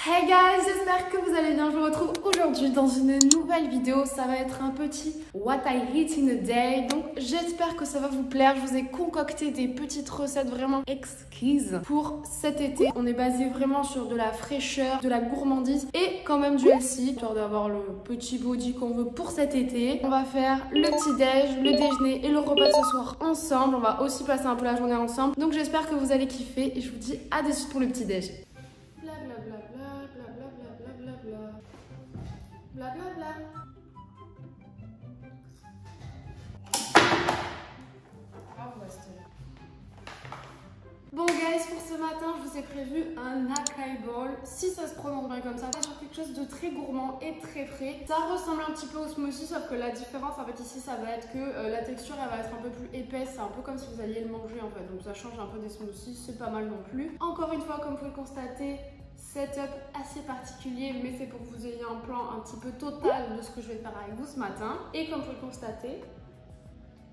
Hey guys, j'espère que vous allez bien. Je vous retrouve aujourd'hui dans une nouvelle vidéo. Ça va être un petit What I Eat in a Day. Donc j'espère que ça va vous plaire. Je vous ai concocté des petites recettes vraiment exquises pour cet été. On est basé vraiment sur de la fraîcheur, de la gourmandise et quand même du healthy, histoire d'avoir le petit body qu'on veut pour cet été. On va faire le petit déj, le déjeuner et le repas de ce soir ensemble. On va aussi passer un peu la journée ensemble. Donc j'espère que vous allez kiffer et je vous dis à de suite pour le petit déj. Blablabla. Bon guys, pour ce matin, je vous ai prévu un acai bowl, si ça se prononce bien comme ça, sur quelque chose de très gourmand et très frais. Ça ressemble un petit peu au smoothie, sauf que la différence en fait ici, ça va être que la texture, elle va être un peu plus épaisse, c'est un peu comme si vous alliez le manger en fait, donc ça change un peu des smoothies, c'est pas mal non plus. Encore une fois, comme vous pouvez le constater, setup assez particulier, mais c'est pour que vous ayez un plan un petit peu total de ce que je vais faire avec vous ce matin. Et comme vous pouvez le constater,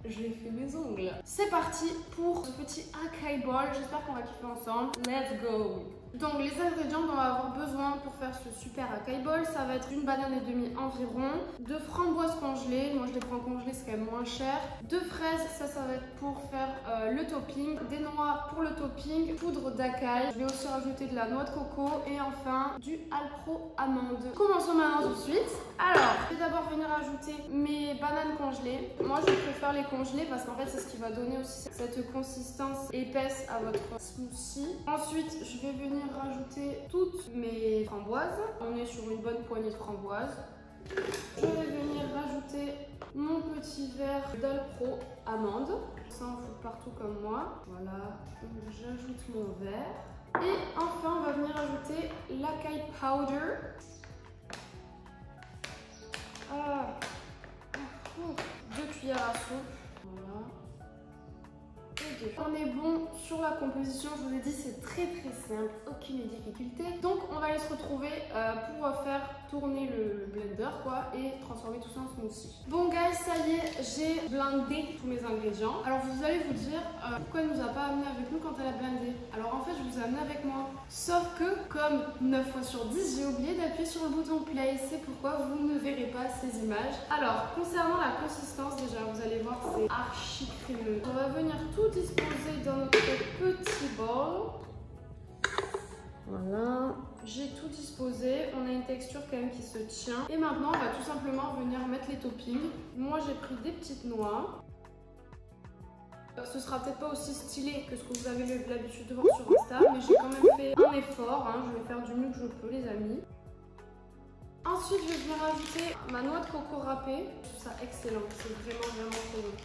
j'ai fait mes ongles. C'est parti pour ce petit acai bowl. J'espère qu'on va kiffer ensemble. Let's go! Donc les ingrédients dont on va avoir besoin pour faire ce super acai bowl, ça va être une banane et demie environ, 2 framboises congelées, moi je les prends congelées, c'est quand même moins cher, 2 fraises, ça va être pour faire le topping, des noix pour le topping, poudre d'acai, je vais aussi rajouter de la noix de coco et enfin du alpro amande. Commençons maintenant tout de suite. Alors, je vais d'abord venir ajouter mes bananes congelées. Moi je préfère les congeler parce qu'en fait c'est ce qui va donner aussi cette consistance épaisse à votre smoothie. Ensuite, je vais venir rajouter toutes mes framboises. On est sur une bonne poignée de framboises. Je vais venir rajouter mon petit verre d'alpro amande. Ça on fout partout comme moi. Voilà, j'ajoute mon verre. Et enfin on va venir ajouter l'acai powder. Ah. 2 cuillères à soupe. Voilà. On est bon sur la composition, je vous ai dit c'est très simple, aucune difficulté. Donc on va aller se retrouver pour faire tourner le blender quoi et transformer tout ça en smoothie. Bon guys, ça y est, j'ai blendé tous mes ingrédients. Alors vous allez vous dire pourquoi elle nous a pas amené avec nous quand elle a blendé. Alors en fait je vous ai amené avec moi. Sauf que comme 9 fois sur 10 j'ai oublié d'appuyer sur le bouton play. C'est pourquoi vous ne verrez pas ces images. Alors concernant la consistance déjà vous allez voir c'est archi crémeux. On va venir tout disposer dans notre petit bol. Voilà, j'ai tout disposé. On a une texture quand même qui se tient. Et maintenant, on va tout simplement venir mettre les toppings. Moi, j'ai pris des petites noix. Ce sera peut-être pas aussi stylé que ce que vous avez l'habitude de voir sur Insta, mais j'ai quand même fait un effort. Hein. Je vais faire du mieux que je peux, les amis. Ensuite, je vais venir ajouter ma noix de coco râpée. Je trouve ça excellent. C'est vraiment trop bon.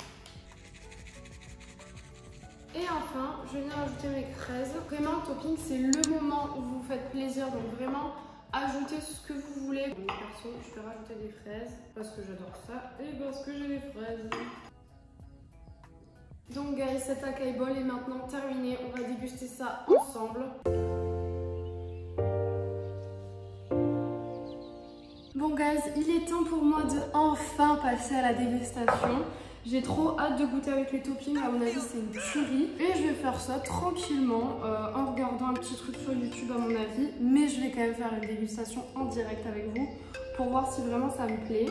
Et enfin, je vais venir ajouter mes fraises. Vraiment, le topping, c'est le moment où vous vous faites plaisir. Donc vraiment, ajoutez ce que vous voulez. Bon, perso, je vais rajouter des fraises parce que j'adore ça et parce que j'ai des fraises. Donc guys, cet acai bowl est maintenant terminé. On va déguster ça ensemble. Bon guys, il est temps pour moi de enfin passer à la dégustation. J'ai trop hâte de goûter avec les toppings, à mon avis c'est une tuerie. Et je vais faire ça tranquillement en regardant un petit truc sur YouTube à mon avis. Mais je vais quand même faire une dégustation en direct avec vous pour voir si vraiment ça me plaît.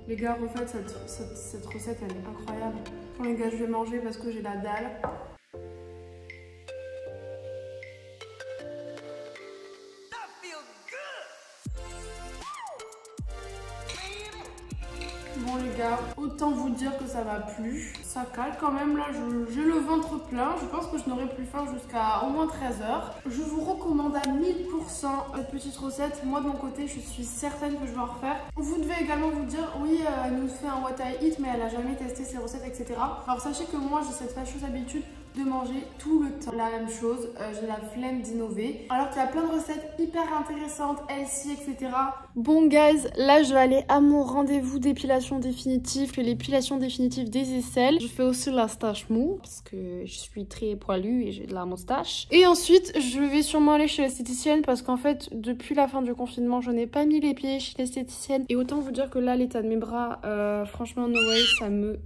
Les gars, en fait cette recette elle est incroyable. Bon les gars, je vais manger parce que j'ai la dalle. Bon les gars, autant vous dire que ça va plus. Ça cale quand même là, j'ai le ventre plein. Je pense que je n'aurai plus faim jusqu'à au moins 13 h. Je vous recommande à 1000% cette petite recette. Moi de mon côté, je suis certaine que je vais en refaire. Vous devez également vous dire, oui, elle nous fait un what I eat, mais elle a jamais testé ses recettes, etc. Alors sachez que moi, j'ai cette fâcheuse habitude de manger tout le temps la même chose. J'ai la flemme d'innover. Alors qu'il y a plein de recettes hyper intéressantes, healthy, etc. Bon guys, là je vais aller à mon rendez-vous d'épilation définitive, l'épilation définitive des aisselles. Je fais aussi la stache mou parce que je suis très poilue et j'ai de la moustache. Et ensuite, je vais sûrement aller chez l'esthéticienne parce qu'en fait, depuis la fin du confinement, je n'ai pas mis les pieds chez l'esthéticienne. Et autant vous dire que là, l'état de mes bras, franchement, no way, ça me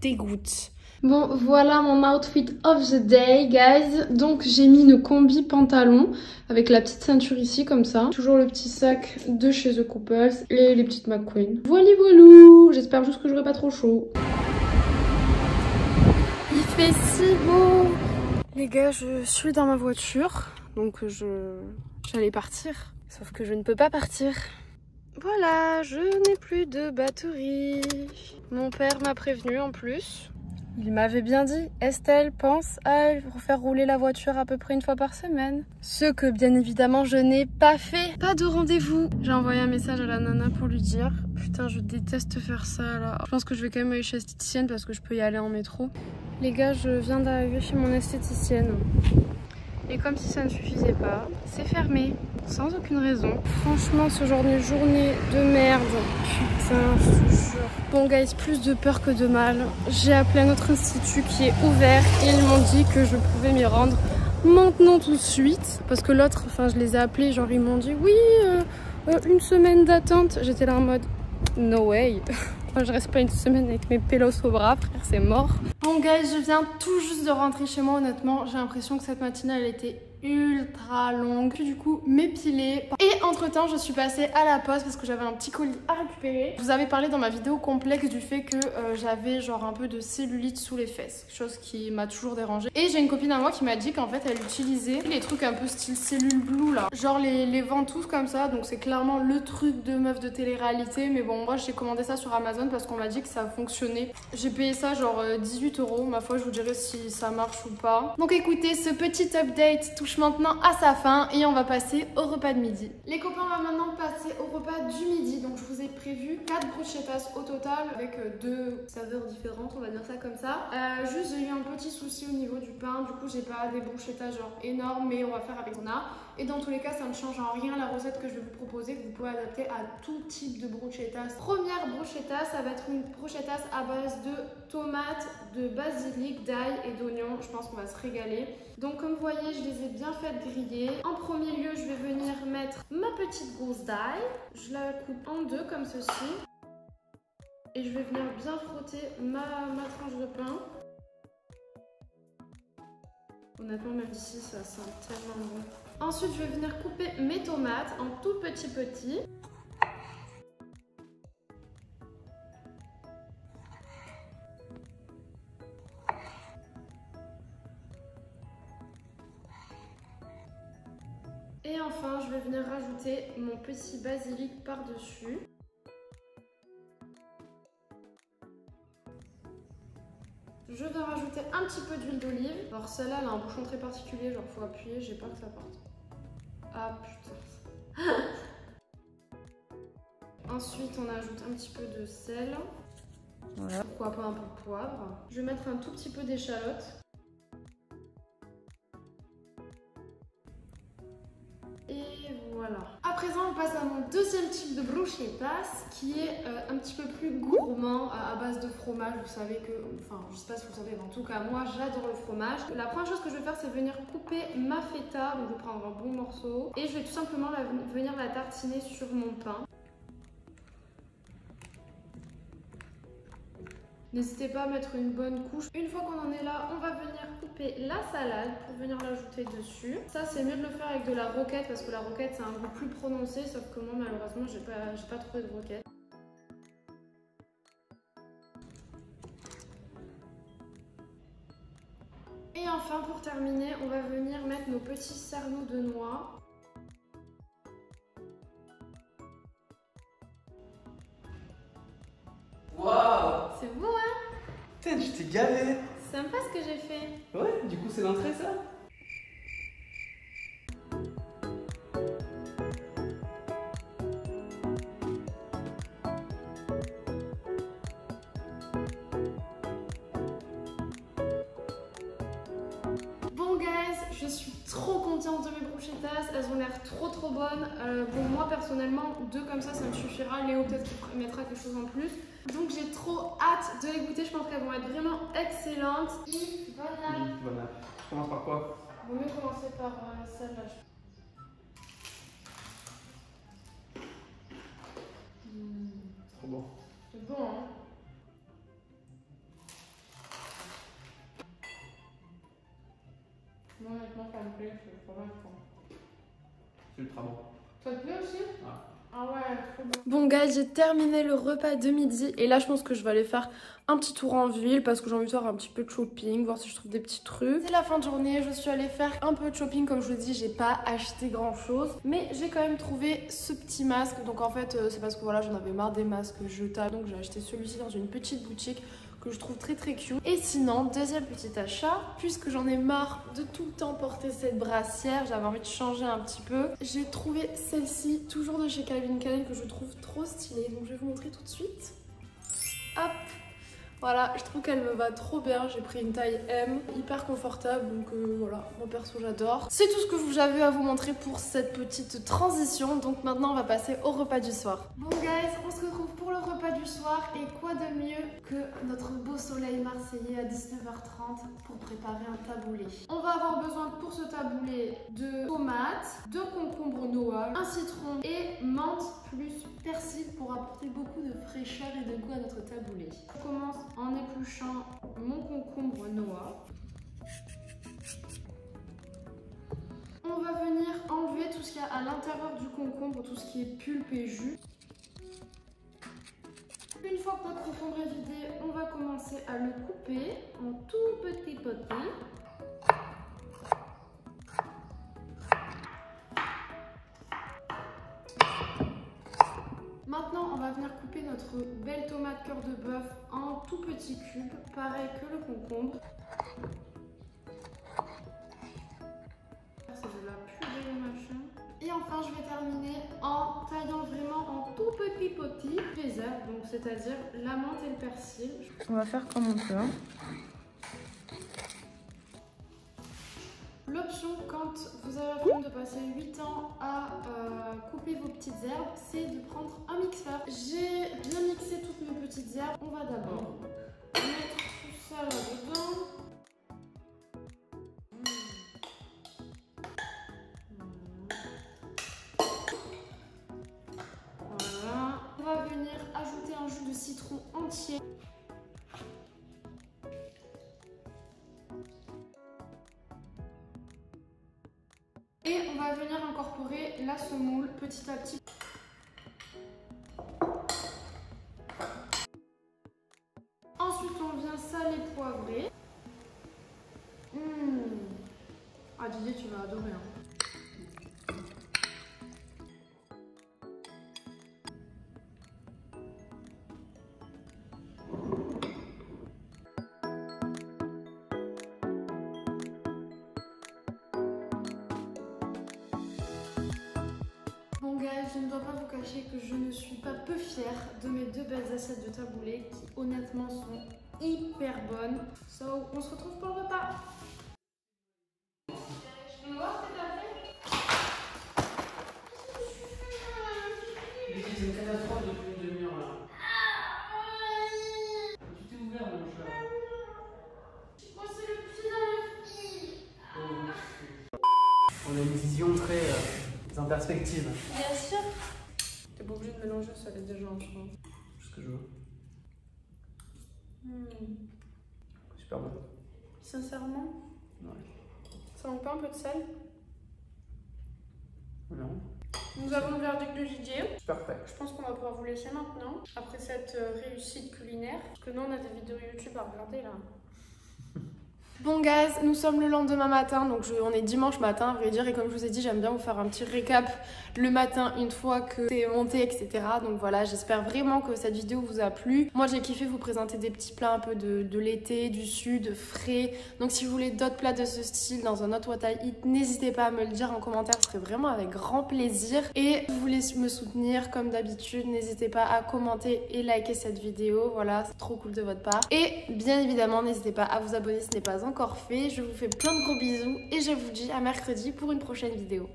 dégoûte. Bon, voilà mon outfit of the day, guys. Donc j'ai mis une combi pantalon avec la petite ceinture ici comme ça. Toujours le petit sac de chez The Couples et les petites McQueen. Voilà, voilou. J'espère juste que j'aurai pas trop chaud. Il fait si beau. Les gars, je suis dans ma voiture, donc j'allais partir. Sauf que je ne peux pas partir. Voilà, je n'ai plus de batterie. Mon père m'a prévenu en plus. Il m'avait bien dit, Estelle, pense à faire rouler la voiture à peu près une fois par semaine. Ce que bien évidemment je n'ai pas fait. Pas de rendez-vous. J'ai envoyé un message à la nana pour lui dire, putain je déteste faire ça là. Je pense que je vais quand même aller chez l'esthéticienne parce que je peux y aller en métro. Les gars, je viens d'arriver chez mon esthéticienne. Et comme si ça ne suffisait pas, c'est fermé, sans aucune raison. Franchement, ce genre de journée de merde, putain, je te jure. Bon guys, plus de peur que de mal. J'ai appelé un autre institut qui est ouvert et ils m'ont dit que je pouvais m'y rendre maintenant tout de suite. Parce que l'autre, enfin je les ai appelés, genre ils m'ont dit oui, une semaine d'attente. J'étais là en mode, no way. Moi, je reste pas une semaine avec mes pélos au bras, frère, c'est mort. Bon, guys, je viens tout juste de rentrer chez moi, honnêtement. J'ai l'impression que cette matinée, elle était ultra longue. Puis du coup, m'épiler. Et entre-temps, je suis passée à la poste parce que j'avais un petit colis à récupérer. Je vous avais parlé dans ma vidéo complexe du fait que j'avais genre un peu de cellulite sous les fesses. Chose qui m'a toujours dérangée. Et j'ai une copine à moi qui m'a dit qu'en fait, elle utilisait les trucs un peu style cellule blue, là. Genre les ventouses comme ça. Donc c'est clairement le truc de meuf de télé-réalité. Mais bon, moi, j'ai commandé ça sur Amazon parce qu'on m'a dit que ça fonctionnait. J'ai payé ça genre 18 €. Ma foi, je vous dirai si ça marche ou pas. Donc écoutez, ce petit update touche maintenant à sa fin et on va passer au repas de midi. Les copains, on va maintenant passer au repas du midi. Donc je vous ai prévu 4 bruschettas au total avec 2 saveurs différentes, on va dire ça comme ça. Juste, j'ai eu un petit souci au niveau du pain. Du coup, j'ai pas des bruschettas genre énormes, mais on va faire avec ce qu'on a. Et dans tous les cas, ça ne change en rien la recette que je vais vous proposer, que vous pouvez adapter à tout type de bruschettas. Première bruschetta, ça va être une bruschettas à base de tomates, de basilic, d'ail et d'oignons. Je pense qu'on va se régaler. Donc comme vous voyez, je les ai bien faites griller. En premier lieu, je vais venir mettre ma petite gousse d'ail. Je la coupe en deux comme ceci. Et je vais venir bien frotter ma tranche de pain. Honnêtement, même ici, ça sent tellement bon. Ensuite, je vais venir couper mes tomates en tout petits. Et enfin, je vais venir rajouter mon petit basilic par-dessus. Je vais rajouter un petit peu d'huile d'olive. Alors celle-là, elle a un bouchon très particulier, genre faut appuyer, j'ai peur que ça parte. Ah putain. Ensuite, on ajoute un petit peu de sel. Voilà. Pourquoi pas un peu de poivre. Je vais mettre un tout petit peu d'échalote. Et voilà. À présent, on passe à mon deuxième type de bruschettas qui est un petit peu plus gourmand à base de fromage. Vous savez que, enfin, je sais pas si vous savez, mais en tout cas, moi j'adore le fromage. La première chose que je vais faire, c'est venir couper ma feta. Donc, je vais prendre un bon morceau et je vais tout simplement venir la tartiner sur mon pain. N'hésitez pas à mettre une bonne couche. Une fois qu'on en est là, on va venir couper la salade pour venir l'ajouter dessus. Ça, c'est mieux de le faire avec de la roquette parce que la roquette, c'est un goût plus prononcé. Sauf que moi, malheureusement, j'ai pas trouvé de roquette. Et enfin, pour terminer, on va venir mettre nos petits cerneaux de noix. Waouh! C'est beau, hein? Putain, tu t'es gavé! C'est sympa ce que j'ai fait. Ouais, du coup, c'est l'entrée, ça? Bon guys, je suis trop contente de mes bruschettas, elles ont l'air trop bonnes. Bon, moi personnellement, 2 comme ça me suffira. Léo peut-être qu'il mettra quelque chose en plus. Donc j'ai trop hâte de les goûter, je pense qu'elles vont être vraiment excellentes. Voilà. Voilà. Tu commences par quoi? Vaut mieux commencer par celle-là. Trop bon. C'est bon, hein? Moi, honnêtement, ça me plaît, c'est pas mal. C'est ultra bon. Ça te plaît aussi? Ah. Ah ouais, trop bon. Bon guys, j'ai terminé le repas de midi et là je pense que je vais aller faire un petit tour en ville parce que j'ai envie de faire un petit peu de shopping, voir si je trouve des petits trucs. C'est la fin de journée, je suis allée faire un peu de shopping, comme je vous dis, j'ai pas acheté grand chose, mais j'ai quand même trouvé ce petit masque. Donc en fait c'est parce que voilà, j'en avais marre des masques jetables, donc j'ai acheté celui-ci dans une petite boutique que je trouve très cute. Et sinon, deuxième petit achat, puisque j'en ai marre de tout le temps porter cette brassière, j'avais envie de changer un petit peu. J'ai trouvé celle-ci, toujours de chez Calvin Klein, que je trouve trop stylée. Donc je vais vous montrer tout de suite. Hop! Voilà, je trouve qu'elle me va trop bien, j'ai pris une taille M, hyper confortable, donc voilà, mon perso j'adore. C'est tout ce que j'avais à vous montrer pour cette petite transition, donc maintenant on va passer au repas du soir. Bon guys, on se retrouve pour le repas du soir, et quoi de mieux que notre beau soleil marseillais à 19h30 pour préparer un taboulé. On va avoir besoin pour ce taboulé de tomates, de concombres Noah, un citron et menthe plus persil pour apporter beaucoup de fraîcheur et de goût à notre taboulé. Je commence en épluchant mon concombre Noah. On va venir enlever tout ce qu'il y a à l'intérieur du concombre, tout ce qui est pulpe et jus. Une fois que notre concombre est vidé, on va commencer à le couper en tout petits potés. Maintenant, on va venir couper notre belle tomate cœur de bœuf en tout petits cubes, pareil que le concombre. C'est de la purée machin. Et enfin, je vais terminer en taillant vraiment en tout petits potis les herbes, donc c'est-à-dire la menthe et le persil. On va faire comme on peut. Hein. L'option, quand vous avez la flemme de passer 8 ans à couper vos petites herbes, c'est de prendre un mixeur. J'ai bien mixé toutes mes petites herbes. On va d'abord mettre tout ça là-dedans. Voilà. On va venir ajouter un jus de citron entier. Et on va venir incorporer la semoule petit à petit. Ensuite, on vient saler, poivrer. Ah Didier, tu vas adorer. Hein. Bon guys, je ne dois pas vous cacher que je ne suis pas peu fière de mes deux belles assiettes de taboulé qui honnêtement sont hyper bonnes. So, on se retrouve pour le repas. Je peux voir ce que t'as fait? C'est une catastrophe depuis une demi-heure là. Tu t'es ouvert mon chat. Moi c'est le petit dans le fil. On a une vision très en perspective. Bien sûr. T'es pas obligé de mélanger, ça l'est déjà en train. C'est ce que je veux. Super bon. Sincèrement? Ouais. Ça manque pas un peu de sel? Non. Nous avons le verdict de Didier. C'est parfait. Je pense qu'on va pouvoir vous laisser maintenant, après cette réussite culinaire. Parce que nous, on a des vidéos YouTube à regarder là. Bon guys, nous sommes le lendemain matin, donc on est dimanche matin à vrai dire, et comme je vous ai dit, j'aime bien vous faire un petit récap le matin une fois que c'est monté, etc. Donc voilà, j'espère vraiment que cette vidéo vous a plu. Moi j'ai kiffé vous présenter des petits plats un peu de l'été, du sud, frais. Donc si vous voulez d'autres plats de ce style dans un autre What I Eat, n'hésitez pas à me le dire en commentaire, ce serait vraiment avec grand plaisir. Et si vous voulez me soutenir comme d'habitude, n'hésitez pas à commenter et liker cette vidéo, voilà, c'est trop cool de votre part. Et bien évidemment, n'hésitez pas à vous abonner si ce n'est pas encore fait. Je vous fais plein de gros bisous et je vous dis à mercredi pour une prochaine vidéo.